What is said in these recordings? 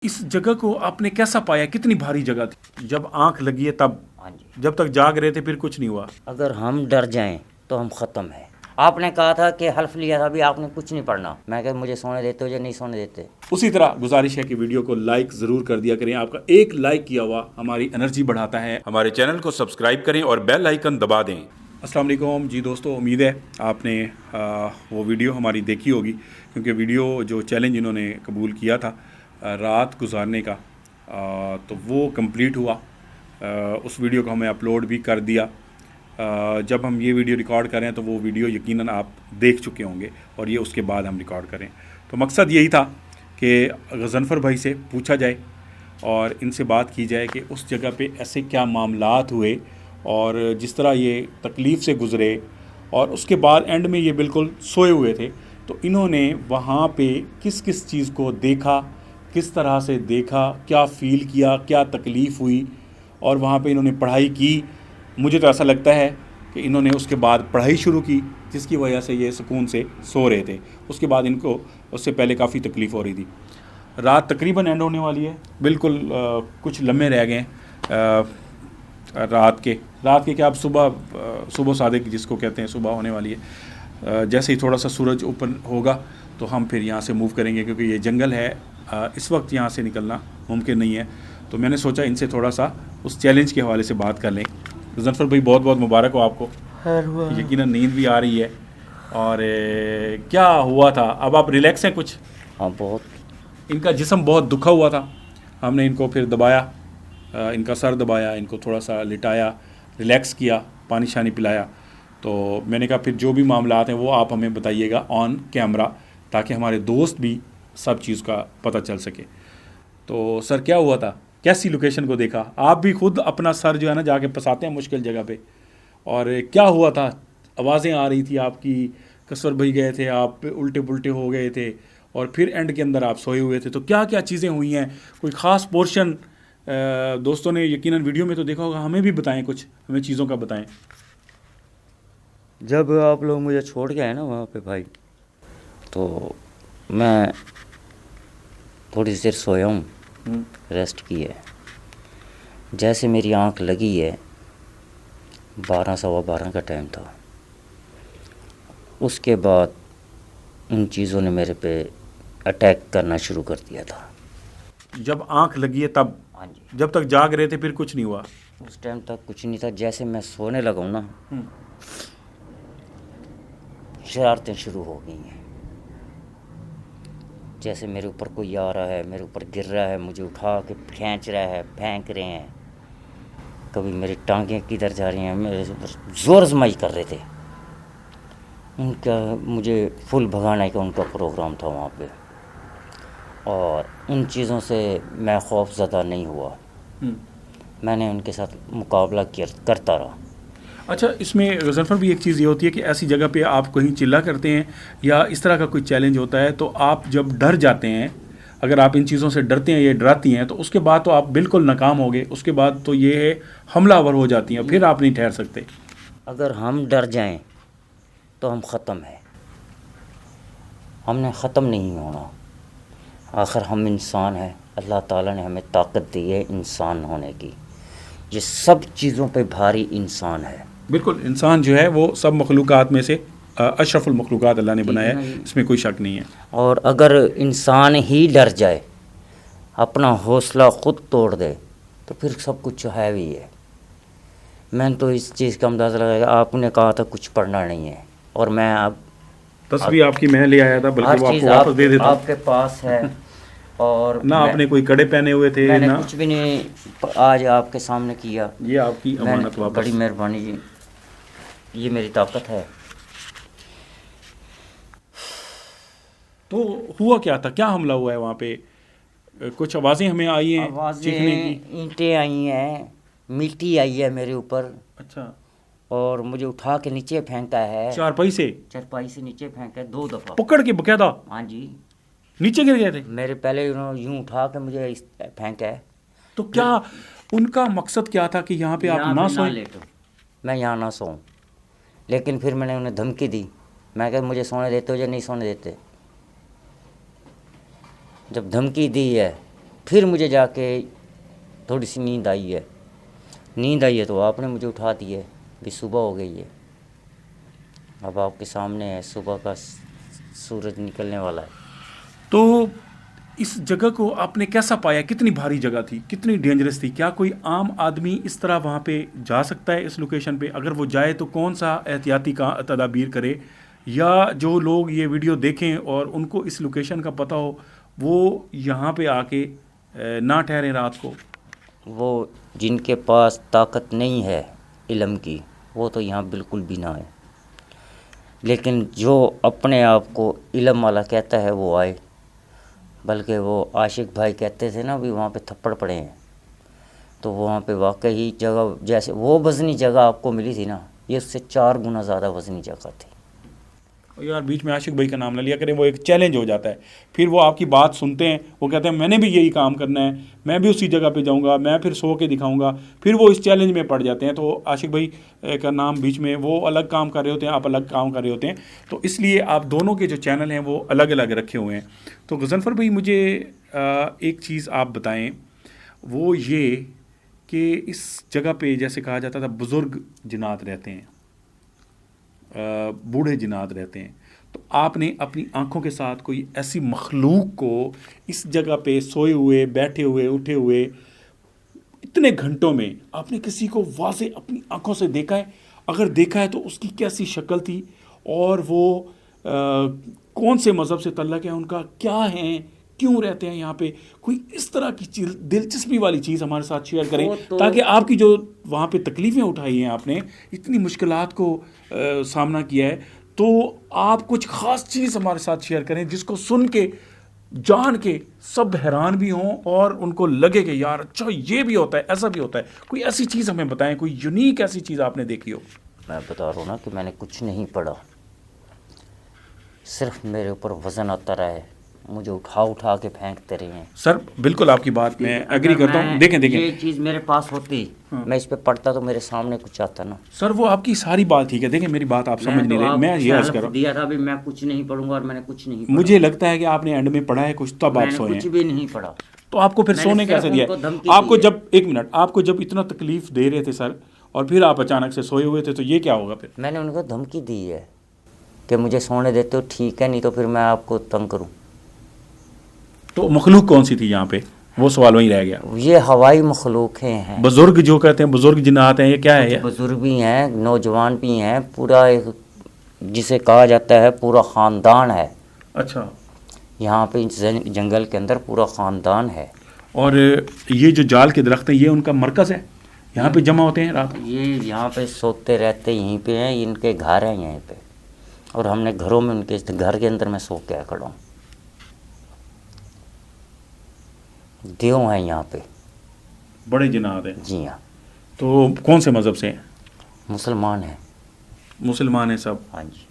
इस जगह को आपने कैसा पाया, कितनी भारी जगह थी? जब आंख लगी है तब? हाँ जी। जब तक जाग रहे थे फिर कुछ नहीं हुआ? अगर हम डर जाएं तो हम ख़त्म है। आपने कहा था कि हल्फ लिया था, अभी आपने कुछ नहीं पढ़ना। मैं कहा मुझे सोने देते हो या नहीं सोने देते। उसी तरह गुजारिश है कि वीडियो को लाइक ज़रूर कर दिया करें। आपका एक लाइक किया हुआ हमारी एनर्जी बढ़ाता है। हमारे चैनल को सब्सक्राइब करें और बेल आइकन दबा दें। अस्सलाम वालेकुम जी दोस्तों, उम्मीद है आपने वो वीडियो हमारी देखी होगी, क्योंकि वीडियो जो चैलेंज इन्होंने कबूल किया था रात गुजारने का, तो वो कंप्लीट हुआ। उस वीडियो को हमें अपलोड भी कर दिया। जब हम ये वीडियो रिकॉर्ड करें तो वो वीडियो यकीनन आप देख चुके होंगे, और ये उसके बाद हम रिकॉर्ड करें। तो मकसद यही था कि गज़नफ़र भाई से पूछा जाए और इनसे बात की जाए कि उस जगह पे ऐसे क्या मामलात हुए और जिस तरह ये तकलीफ़ से गुज़रे, और उसके बाद एंड में ये बिल्कुल सोए हुए थे, तो इन्होंने वहाँ पे किस किस चीज़ को देखा, किस तरह से देखा, क्या फ़ील किया, क्या तकलीफ़ हुई, और वहाँ पे इन्होंने पढ़ाई की। मुझे तो ऐसा लगता है कि इन्होंने उसके बाद पढ़ाई शुरू की, जिसकी वजह से ये सुकून से सो रहे थे। उसके बाद इनको उससे पहले काफ़ी तकलीफ़ हो रही थी। रात तकरीबन एंड होने वाली है, बिल्कुल कुछ लम्हे रह गए हैं रात के क्या, अब सुबह सादिक जिसको कहते हैं, सुबह होने वाली है। जैसे ही थोड़ा सा सूरज ऊपर होगा तो हम फिर यहाँ से मूव करेंगे, क्योंकि ये जंगल है, इस वक्त यहाँ से निकलना मुमकिन नहीं है। तो मैंने सोचा इनसे थोड़ा सा उस चैलेंज के हवाले से बात कर लें। गज़नफ़र भाई, बहुत बहुत मुबारक हो आपको। यकीनन नींद भी आ रही है। और क्या हुआ था, अब आप रिलैक्स हैं कुछ? हाँ, बहुत। इनका जिस्म बहुत दुखा हुआ था। हमने इनको फिर दबाया, इनका सर दबाया, इनको थोड़ा सा लिटाया, रिलैक्स किया, पानी शानी पिलाया। तो मैंने कहा फिर जो भी मामलात हैं वो आप हमें बताइएगा ऑन कैमरा, ताकि हमारे दोस्त भी सब चीज़ का पता चल सके। तो सर, क्या हुआ था, कैसी लोकेशन को देखा? आप भी खुद अपना सर जो है ना जाके फंसाते हैं मुश्किल जगह पे। और क्या हुआ था? आवाज़ें आ रही थी आपकी, कसवर भाई गए थे, आप उल्टे पुल्टे हो गए थे, और फिर एंड के अंदर आप सोए हुए थे। तो क्या क्या चीज़ें हुई हैं, कोई ख़ास पोर्शन दोस्तों ने यकीनन वीडियो में तो देखा होगा, हमें भी बताएं, कुछ हमें चीज़ों का बताएं। जब आप लोग मुझे छोड़ के आए ना वहाँ पे भाई, तो मैं थोड़ी देर सोया हूँ, रेस्ट की है। जैसे मेरी आंख लगी है, 12 सवा 12 का टाइम था। उसके बाद उन चीज़ों ने मेरे पे अटैक करना शुरू कर दिया था। जब आंख लगी है तब? हाँ जी। जब तक जाग रहे थे फिर कुछ नहीं हुआ? उस टाइम तक कुछ नहीं था। जैसे मैं सोने लगा हूँ ना, शरारतें शुरू हो गई हैं। जैसे मेरे ऊपर कोई आ रहा है, मेरे ऊपर गिर रहा है, मुझे उठा के खींच रहा है, फेंक रहे हैं। कभी मेरी टांगें किधर जा रही हैं, मेरे ऊपर ज़ोर आजमाई कर रहे थे। उनका मुझे फुल भगाने का उनका प्रोग्राम था वहाँ पे, और उन चीज़ों से मैं खौफज़दा नहीं हुआ। मैंने उनके साथ मुकाबला करता रहा। अच्छा, इसमें गज़नफ़र भी एक चीज़ ये होती है कि ऐसी जगह पे आप कहीं चिल्ला करते हैं या इस तरह का कोई चैलेंज होता है, तो आप जब डर जाते हैं, अगर आप इन चीज़ों से डरते हैं, ये डराती हैं, तो उसके बाद तो आप बिल्कुल नाकाम हो गए। उसके बाद तो ये है हमलावर हो जाती हैं, फिर आप नहीं ठहर सकते। अगर हम डर जाएं तो हम ख़त्म है। हमने ख़त्म नहीं होना। आखिर हम इंसान हैं, अल्लाह ताला ने हमें ताकत दी है इंसान होने की। ये सब चीज़ों पे भारी इंसान है। बिल्कुल, इंसान जो है वो सब मखलूक़ात में से अशरफुल मखलूक़ात अल्लाह ने बनाया है, इसमें कोई शक नहीं है। और अगर इंसान ही डर जाए, अपना हौसला ख़ुद तोड़ दे, तो फिर सब कुछ है भी है। मैंने तो इस चीज़ का अंदाज़ा लगाया। आपने कहा था कुछ पढ़ना नहीं है, और मैं अब तस्वीर आपकी मैं ले आया था, बल्कि हर वो चीज़ आपको वापस दे देता हूँ। आपके पास है। और ना आपने कोई कड़े पहने हुए थे मैंने ना? कुछ भी नहीं आज आपके सामने किया। ये आपकी अमानत वापस। बड़ी मेहरबानी जी, ये मेरी ताकत है। तो हुआ क्या था, क्या हमला हुआ है वहाँ पे? कुछ आवाज़ें हमें आई हैं चीखने की। ईंटें आई हैं, मिट्टी आई है मेरे ऊपर। अच्छा, और मुझे उठा के नीचे फेंका है। चारपाई से? चारपाई से नीचे फेंका है 2 दफ़ा। पकड़ के बकायदा? हाँ जी। नीचे गिर गए थे? मेरे पहले उन्होंने यूँ उठा के मुझे फेंका है। तो क्या उनका मकसद क्या था कि यहाँ पे आप ना सोएं? लेटो, मैं यहाँ ना सोऊं। लेकिन फिर मैंने उन्हें धमकी दी। मैं कहा मुझे सोने देते हो या नहीं सोने देते। जब धमकी दी है फिर मुझे जाके थोड़ी सी नींद आई है तो आपने मुझे उठा दी है कि सुबह हो गई है। अब आपके सामने है, सुबह का सूरज निकलने वाला है। तो इस जगह को आपने कैसा पाया? कितनी भारी जगह थी, कितनी डेंजरस थी? क्या कोई आम आदमी इस तरह वहाँ पे जा सकता है इस लोकेशन पे? अगर वो जाए तो कौन सा एहतियाती का तदाबीर करे, या जो लोग ये वीडियो देखें और उनको इस लोकेशन का पता हो वो यहाँ पे आके ना ठहरें रात को? वो जिनके पास ताकत नहीं है इल्म की, वो तो यहाँ बिल्कुल भी ना है। लेकिन जो अपने आप को इल्म वाला कहता है वो आए। बल्कि वो आशिक भाई कहते थे ना भी वहाँ पे थप्पड़ पड़े हैं, तो वहाँ पे वाकई जगह जैसे वो वज़नी जगह आपको मिली थी ना, ये उससे 4 गुना ज़्यादा वज़नी जगह थी। यार बीच में आशिक भाई का नाम ना लिया करें, वो एक चैलेंज हो जाता है। फिर वो आपकी बात सुनते हैं, वो कहते हैं मैंने भी यही काम करना है, मैं भी उसी जगह पे जाऊंगा, मैं फिर सो के दिखाऊंगा। फिर वो इस चैलेंज में पड़ जाते हैं। तो आशिक भाई का नाम बीच में, वो अलग काम कर रहे होते हैं, आप अलग काम कर रहे होते हैं, तो इसलिए आप दोनों के जो चैनल हैं वो अलग अलग रखे हुए हैं। तो गज़नफ़र भाई मुझे एक चीज़ आप बताएँ, वो ये कि इस जगह पे जैसे कहा जाता था बुज़ुर्ग जिन्नात रहते हैं, बूढ़े जिन्नात रहते हैं, तो आपने अपनी आंखों के साथ कोई ऐसी मखलूक को इस जगह पे सोए हुए, बैठे हुए, उठे हुए इतने घंटों में आपने किसी को वाज़े अपनी आंखों से देखा है? अगर देखा है तो उसकी कैसी शक्ल थी, और वो कौन से मज़हब से तल्लक है उनका, क्या हैं, क्यों रहते हैं यहाँ पे? कोई इस तरह की चीज़, दिलचस्पी वाली चीज़ हमारे साथ शेयर करें, ताकि आपकी जो वहाँ पे तकलीफ़ें उठाई हैं, आपने इतनी मुश्किलात को सामना किया है, तो आप कुछ ख़ास चीज़ हमारे साथ शेयर करें जिसको सुन के, जान के सब हैरान भी हों और उनको लगे कि यार अच्छा ये भी होता है, ऐसा भी होता है। कोई ऐसी चीज़ हमें बताएं, कोई यूनिक ऐसी चीज़ आपने देखी हो। मैं बता रहा हूँ ना कि मैंने कुछ नहीं पढ़ा, सिर्फ मेरे ऊपर वज़न आता रहा है, मुझे उठा उठा के फेंकते रहे हैं। सर बिल्कुल आपकी बात मैं एग्री करता हूँ। देखें ये चीज़ मेरे पास होती, मैं इस पे पढ़ता तो मेरे सामने कुछ आता ना। सर वो आपकी सारी बात ठीक है, देखें मेरी बात आप समझ नहीं रहे, मैं ये अर्ज कर रहा हूँ दिया था भी मैं कुछ नहीं पढ़ूंगा, और मैंने कुछ नहीं पढ़ा। मुझे लगता है कि आपने एंड में पढ़ा है कुछ, तब आप सोए कुछ भी नहीं पढ़ा। तो आपको फिर सोने कैसे दिया? आपको जब, एक मिनट, आपको जब इतना तकलीफ दे रहे थे सर, और फिर आप अचानक से सोए हुए थे, तो ये क्या होगा फिर? मैंने उनको धमकी दी है कि मुझे सोने देते हो ठीक है, नहीं तो फिर मैं आपको तंग करूँ। तो मखलूक कौन सी थी यहाँ पे, वो सवाल वहीं रह गया। ये हवाई मखलूक हैं। बुजुर्ग जो कहते हैं, बुजुर्ग जिन्नात हैं, ये क्या है? बुजुर्ग भी हैं, नौजवान भी हैं, पूरा एक जिसे कहा जाता है पूरा ख़ानदान है। अच्छा, यहाँ पे जंगल के अंदर पूरा ख़ानदान है। और ये जो जाल के दरख्त हैं, ये उनका मरकज़ है, यहाँ पे जमा होते हैं रात? ये यहाँ पे सोते रहते यहीं पे हैं, इनके घर हैं यहीं पे, और हमने घरों में उनके घर के अंदर मैं सो के खड़ा हूँ। देव हैं यहाँ पे, बड़े जिन्नात हैं। जी हाँ। तो कौन से मज़हब से हैं? मुसलमान हैं। मुसलमान हैं सब? हाँ जी,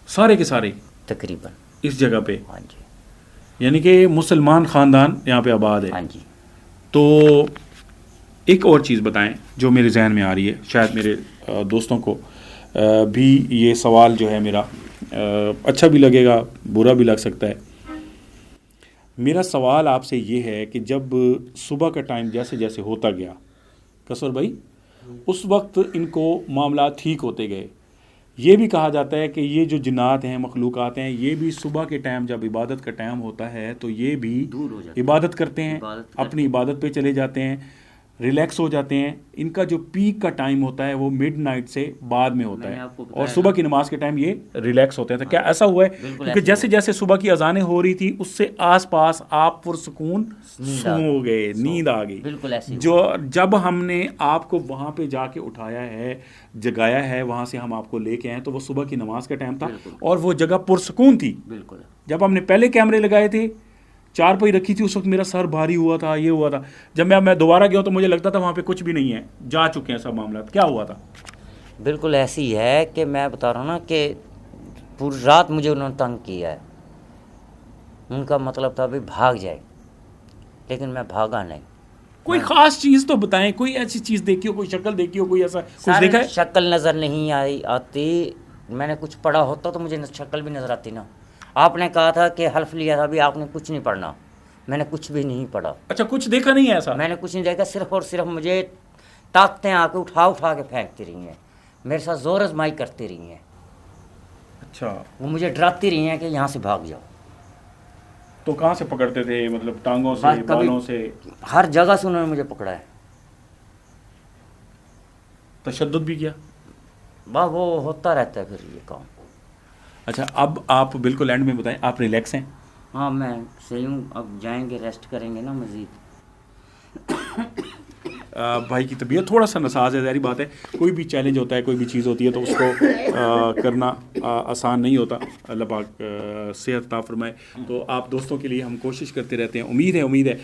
सारे के सारे तकरीबन इस जगह पे? हाँ जी, यानी कि मुसलमान ख़ानदान यहाँ पे आबाद है। हाँ जी। तो एक और चीज़ बताएं जो मेरे जहन में आ रही है, शायद मेरे दोस्तों को भी ये सवाल जो है मेरा अच्छा भी लगेगा, बुरा भी लग सकता है। मेरा सवाल आपसे ये है कि जब सुबह का टाइम जैसे जैसे होता गया कसर भाई, उस वक्त इनको मामला ठीक होते गए। ये भी कहा जाता है कि ये जो जिन्नात हैं, मखलूक़ात हैं, ये भी सुबह के टाइम जब इबादत का टाइम होता है तो ये भी इबादत करते हैं, अपनी इबादत पे चले जाते हैं, रिलैक्स हो जाते हैं। इनका जो पीक का टाइम होता है वो मिडनाइट से बाद में होता है, और सुबह की नमाज के टाइम ये रिलैक्स होते हैं। तो क्या ऐसा हुआ है? क्योंकि जैसे जैसे सुबह की अजानें हो रही थी उससे आसपास आप पुरसुकून सो गए, नींद आ गई। जो जब हमने आपको वहाँ पे जाके उठाया है, जगाया है, वहाँ से हम आपको लेके आए, तो वो सुबह की नमाज का टाइम था और वो जगह पुरसुकून थी। जब हमने पहले कैमरे लगाए थे, चारपाई रखी थी, उस वक्त मेरा सर भारी हुआ था, ये हुआ था। जब मैं दोबारा गया तो मुझे लगता था वहाँ पे कुछ भी नहीं है, जा चुके हैं सब मामला। क्या हुआ था? बिल्कुल ऐसी है कि मैं बता रहा हूँ ना कि पूरी रात मुझे उन्होंने तंग किया है। उनका मतलब था भी भाग जाए, लेकिन मैं भागा नहीं। कोई ख़ास चीज़ तो बताएं, कोई ऐसी चीज़ देखी हो, कोई शक्ल देखी हो, कोई ऐसा कुछ देखा है? शक्ल नज़र नहीं आती। मैंने कुछ पढ़ा होता तो मुझे शक्ल भी नज़र आती ना। आपने कहा था कि हल्फ लिया था, भी आपने कुछ नहीं पढ़ना, मैंने कुछ भी नहीं पढ़ा। अच्छा, कुछ देखा नहीं है ऐसा? मैंने कुछ नहीं देखा, सिर्फ और सिर्फ मुझे ताकतें आके उठा उठा के फेंकती रही हैं, मेरे साथ जोर आजमाई करती रही हैं। अच्छा, वो मुझे डराती रही हैं कि यहाँ से भाग जाओ। तो कहाँ से पकड़ते थे? मतलब टांगों से, बस कभी बालों से? हर जगह से उन्होंने मुझे पकड़ा है। तशद्दुद भी किया? वाह, वो होता रहता है फिर ये काम। अच्छा, अब आप बिल्कुल एंड में बताएं, आप रिलैक्स हैं? हाँ, मैं सही हूँ। अब जाएंगे, रेस्ट करेंगे ना मज़ीद। भाई की तबीयत थोड़ा सा नासाज है, ज़ाहिर बात है। कोई भी चैलेंज होता है, कोई भी चीज़ होती है तो उसको करना आसान नहीं होता। अल्लाह पाक सेहत अता फरमाए। तो आप दोस्तों के लिए हम कोशिश करते रहते हैं। उम्मीद है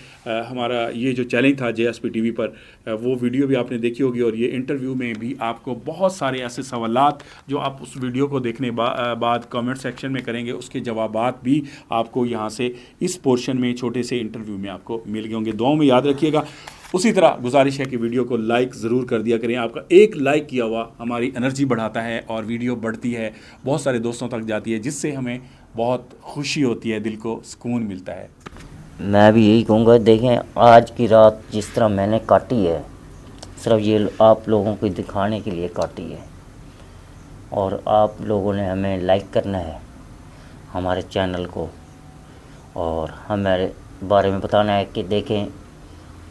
हमारा ये जो चैलेंज था JSP TV पर, वो वीडियो भी आपने देखी होगी और ये इंटरव्यू में भी आपको बहुत सारे ऐसे सवालात जो आप उस वीडियो को देखने बाद कमेंट सेक्शन में करेंगे, उसके जवाबात भी आपको यहाँ से इस पोर्शन में, छोटे से इंटरव्यू में आपको मिल गए होंगे। दुआओं में याद रखिएगा। उसी तरह गुजारिश है कि वीडियो को लाइक ज़रूर कर दिया करें। आपका एक लाइक किया हुआ हमारी एनर्जी बढ़ाता है और वीडियो बढ़ती है, बहुत सारे दोस्तों तक जाती है, जिससे हमें बहुत खुशी होती है, दिल को सुकून मिलता है। मैं भी यही कहूँगा, देखें आज की रात जिस तरह मैंने काटी है, सिर्फ ये आप लोगों को दिखाने के लिए काटी है। और आप लोगों ने हमें लाइक करना है हमारे चैनल को, और हमारे बारे में बताना है कि देखें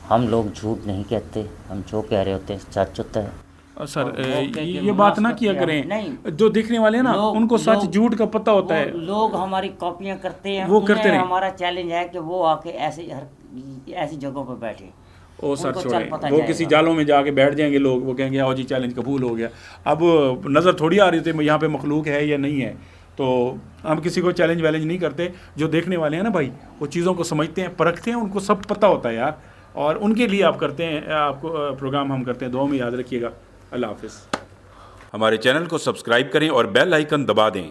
हम लोग झूठ नहीं कहते, हम जो कह रहे होते हैं सच होता है। सर ये बात ना किया करें, नहीं, जो देखने वाले हैं ना उनको सच झूठ का पता होता है। लोग हमारी कॉपियां करते हैं, वो करते रहे। हमारा चैलेंज है कि वो आके ऐसी जगहों पर बैठे। ओ सर छोड़े, वो जाएगा। किसी जालों में जाके बैठ जाएंगे लोग, वो कहेंगे आओ जी चैलेंज कबूल हो गया। अब नज़र थोड़ी आ रही थी यहाँ पे मखलूक है या नहीं है, तो हम किसी को चैलेंज वैलेंज नहीं करते। जो देखने वाले हैं ना भाई, वो चीज़ों को समझते हैं, परखते हैं, उनको सब पता होता है यार, और उनके लिए आप करते हैं, आपको प्रोग्राम हम करते हैं। दुआ में याद रखिएगा। अल्लाह हाफिज़। हमारे चैनल को सब्सक्राइब करें और बेल आइकन दबा दें।